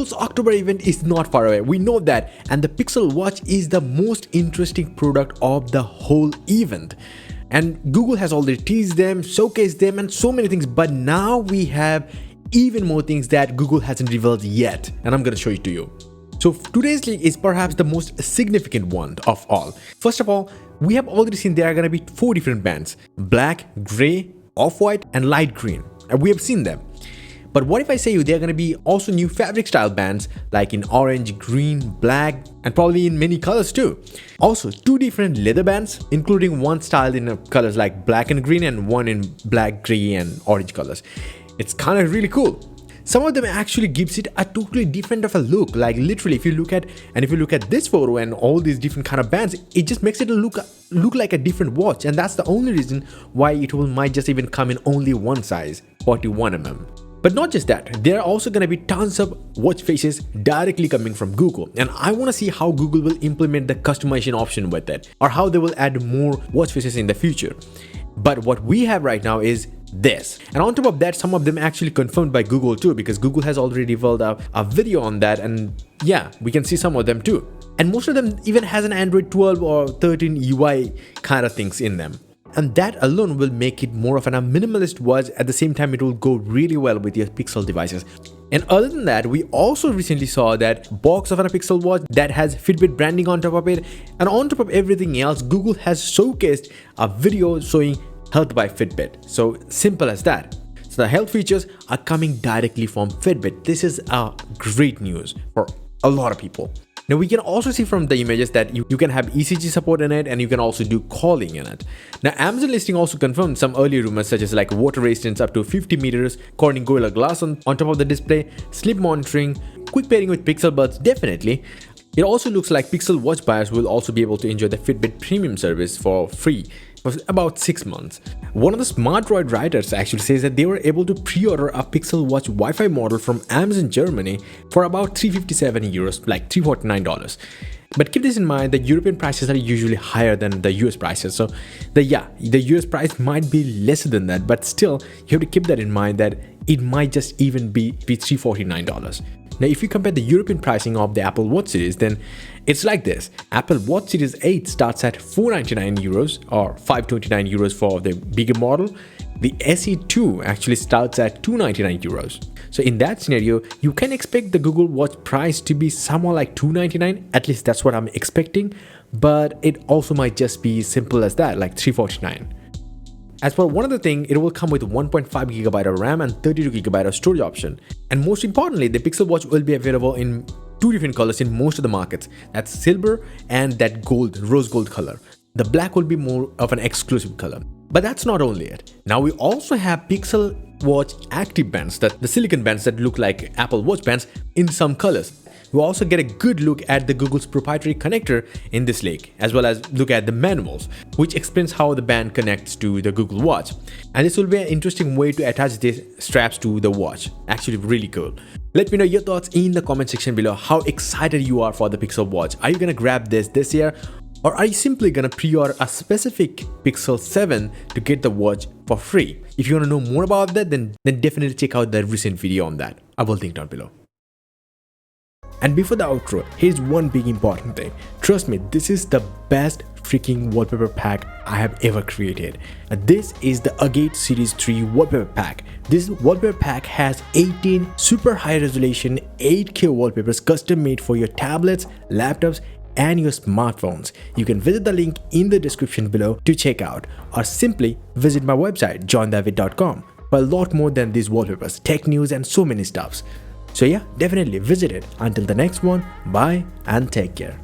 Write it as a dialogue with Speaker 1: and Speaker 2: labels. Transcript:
Speaker 1: Google's October event is not far away, we know that, and the Pixel Watch is the most interesting product of the whole event. And Google has already teased them, showcased them, and so many things, but now we have even more things that Google hasn't revealed yet, and I'm gonna show it to you. So today's leak is perhaps the most significant one of all. First of all, we have already seen there are gonna be 4 different bands: black, gray, off-white, and light green. And we have seen them. But what if I say you there are gonna be also new fabric style bands like in orange, green, black, and probably in many colors too. Also 2 different leather bands, including one styled in colors like black and green and one in black, gray, and orange colors. It's kind of really cool. Some of them actually gives it a totally different of a look. Like literally, if you look at this photo and all these different kind of bands, it just makes it look like a different watch. And that's the only reason why it might just even come in only one size, 41mm. But not just that, there are also going to be tons of watch faces directly coming from Google, and I want to see how Google will implement the customization option with it, or how they will add more watch faces in the future. But what we have right now is this, and on top of that, some of them actually confirmed by Google too, because Google has already revealed a video on that, and yeah, we can see some of them too. And most of them even has an Android 12 or 13 UI kind of things in them. And that alone will make it more of a minimalist watch. At the same time, it will go really well with your Pixel devices. And other than that, we also recently saw that box of a Pixel watch that has Fitbit branding on top of it. And on top of everything else, Google has showcased a video showing Health by Fitbit. So simple as that. So the health features are coming directly from Fitbit. This is a great news for a lot of people. Now we can also see from the images that you can have ECG support in it, and you can also do calling in it. Now Amazon listing also confirmed some earlier rumors such as like water resistance up to 50 meters, Corning Gorilla Glass on top of the display, sleep monitoring, quick pairing with Pixel Buds definitely. It also looks like Pixel Watch buyers will also be able to enjoy the Fitbit Premium service for free for about 6 months. One of the SmartWatch writers actually says that they were able to pre-order a Pixel Watch Wi-Fi model from Amazon Germany for about 357 euros, like $349. But keep this in mind, the European prices are usually higher than the US prices. So the US price might be lesser than that, but still you have to keep that in mind that it might just even be $349. Now, if you compare the European pricing of the Apple Watch series, then it's like this. Apple Watch Series 8 starts at 499 euros or 529 euros for the bigger model. The SE2 actually starts at 299 euros. So in that scenario, you can expect the Google Watch price to be somewhere like 299. At least that's what I'm expecting. But it also might just be simple as that, like 349. As for one other thing, it will come with 1.5GB of RAM and 32GB of storage option. And most importantly, the Pixel Watch will be available in 2 different colors in most of the markets. That's silver and that gold, rose gold color. The black will be more of an exclusive color. But that's not only it. Now we also have Pixel Watch active bands, the silicon bands that look like Apple Watch bands in some colors. We also get a good look at the Google's proprietary connector in this leak, as well as look at the manuals, which explains how the band connects to the Google Watch. And this will be an interesting way to attach these straps to the watch. Actually really cool. Let me know your thoughts in the comment section below. How excited you are for the Pixel Watch. Are you gonna grab this year? Or are you simply gonna pre-order a specific Pixel 7 to get the watch for free? If you wanna know more about that, then definitely check out the recent video on that. I will link down below. And before the outro, here's one big important thing. Trust me, this is the best freaking wallpaper pack I have ever created. This is the Agate Series 3 wallpaper pack. This wallpaper pack has 18 super high resolution 8K wallpapers custom made for your tablets, laptops, and your smartphones. You can visit the link in the description below to check out, or simply visit my website johndavid.com for a lot more than these wallpapers, tech news, and so many stuffs. So yeah, definitely visit it. Until the next one, bye and take care.